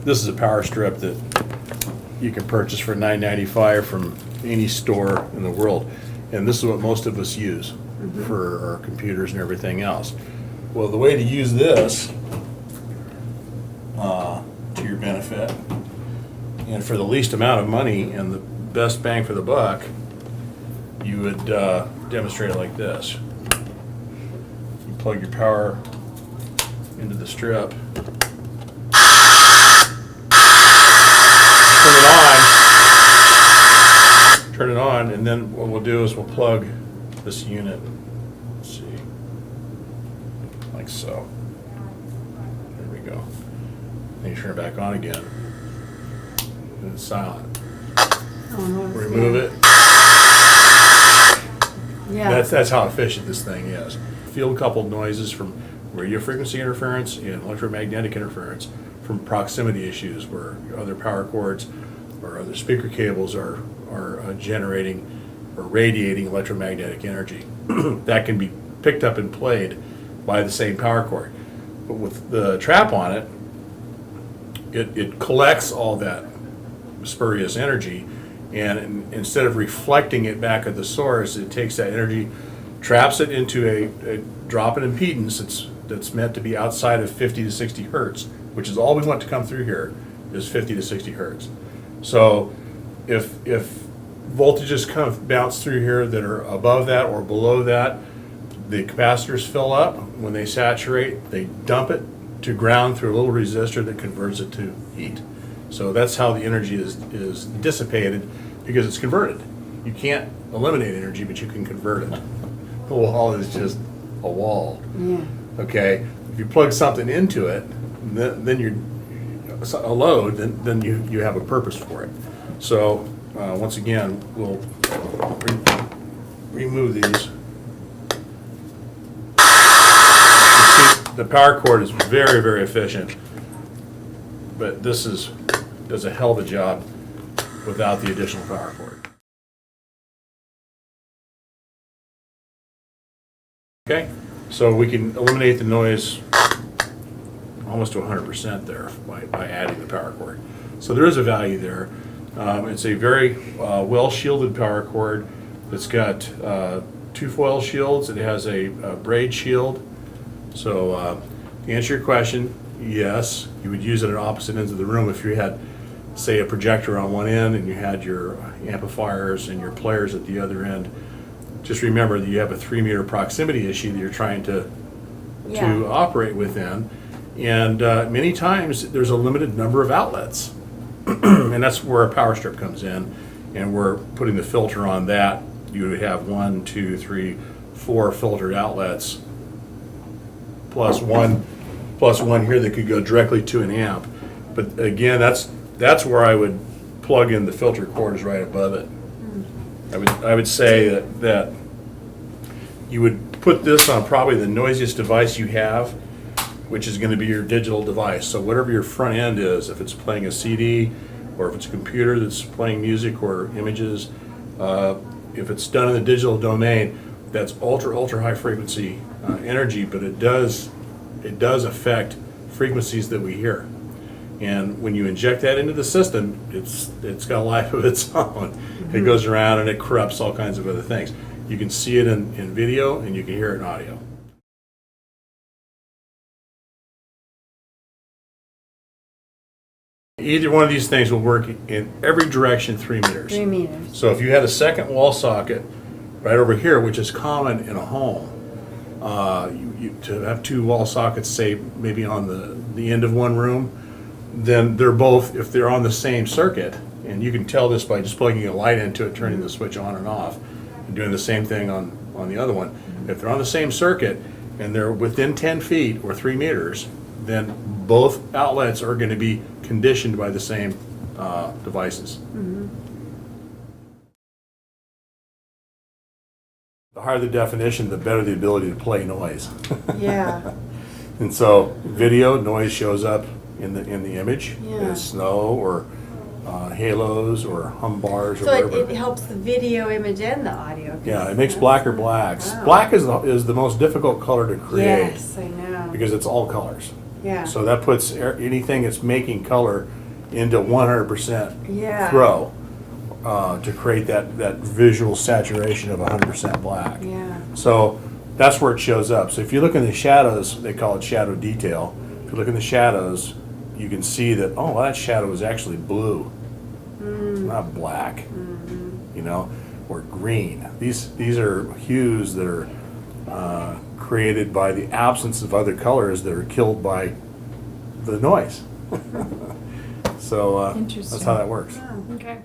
This is a power strip that you can purchase for $9.95 from any store in the world. And this is what most of us use for our computers and everything else. Well, the way to use this to your benefit and for the least amount of money and the best bang for the buck, you would demonstrate it like this. You plug your power into the strip, turn it on, and then what we'll do is we'll plug this unit, let's see, like so. There we go. Then you turn it back on again, and it's silent. Remove it. Yeah. That's how efficient this thing is. Field coupled noises from radio frequency interference and electromagnetic interference from proximity issues where other power cords or other speaker cables are generating or radiating electromagnetic energy. That can be picked up and played by the same power cord. But with the trap on it, it collects all that spurious energy, and instead of reflecting it back at the source, it takes that energy, traps it into a drop in impedance that's meant to be outside of 50 to 60 hertz, which is all we want to come through here, is 50 to 60 hertz. So if voltages kind of bounce through here that are above that or below that, the capacitors fill up. When they saturate, they dump it to ground through a little resistor that converts it to heat. So that's how the energy is dissipated, because it's converted. You can't eliminate energy, but you can convert it. The wall is just a wall. Yeah. Okay, if you plug something into it, then you're a load, then you have a purpose for it. So once again, we'll remove these. You see, the power cord is very, very efficient, but this does a hell of a job without the additional power cord. Okay, so we can eliminate the noise almost to 100% there by adding the power cord. So there is a value there. It's a very well shielded power cord. It's got 2 foil shields. It has a braid shield. So to answer your question, yes, you would use it at opposite ends of the room if you had, say, a projector on one end and you had your amplifiers and your players at the other end. Just remember that you have a 3-meter proximity issue that you're trying to operate within. And many times there's a limited number of outlets. And that's where a power strip comes in. And we're putting the filter on that. You would have 1, 2, 3, 4 filtered outlets, plus one here that could go directly to an amp. But again, that's where I would plug in the filter cord, is right above it. I would say that you would put this on probably the noisiest device you have, which is going to be your digital device. So whatever your front end is, if it's playing a CD or if it's a computer that's playing music or images, if it's done in the digital domain, that's ultra high frequency energy, but it does affect frequencies that we hear. And when you inject that into the system, it's got a life of its own. It goes around and it corrupts all kinds of other things. You can see it in video and you can hear it in audio. Either one of these things will work in every direction 3 meters. 3 meters. So if you had a second wall socket right over here, which is common in a home, to have 2 wall sockets, say maybe on the end of one room, then they're both, if they're on the same circuit, and you can tell this by just plugging a light into it, turning the switch on and off, and doing the same thing on the other one. If they're on the same circuit and they're within 10 feet or 3 meters, then both outlets are going to be conditioned by the same devices. The higher the definition, the better the ability to play noise. Yeah. And so video noise shows up in the image, Yeah. as snow or halos or hum bars or So whatever. it helps the video image and the audio. 'Cause Yeah, it makes black or blacks. Wow. Black is the most difficult color to create Yes, I know. because it's all colors. Yeah. So that puts anything that's making color into 100% Yeah. throw to create that visual saturation of 100% black. Yeah. So that's where it shows up. So if you look in the shadows, they call it shadow detail. If you look in the shadows, you can see that, oh, well, that shadow is actually blue, not black, you know, or green. These are hues that are created by the absence of other colors that are killed by the noise. So that's how that works. Oh. Okay.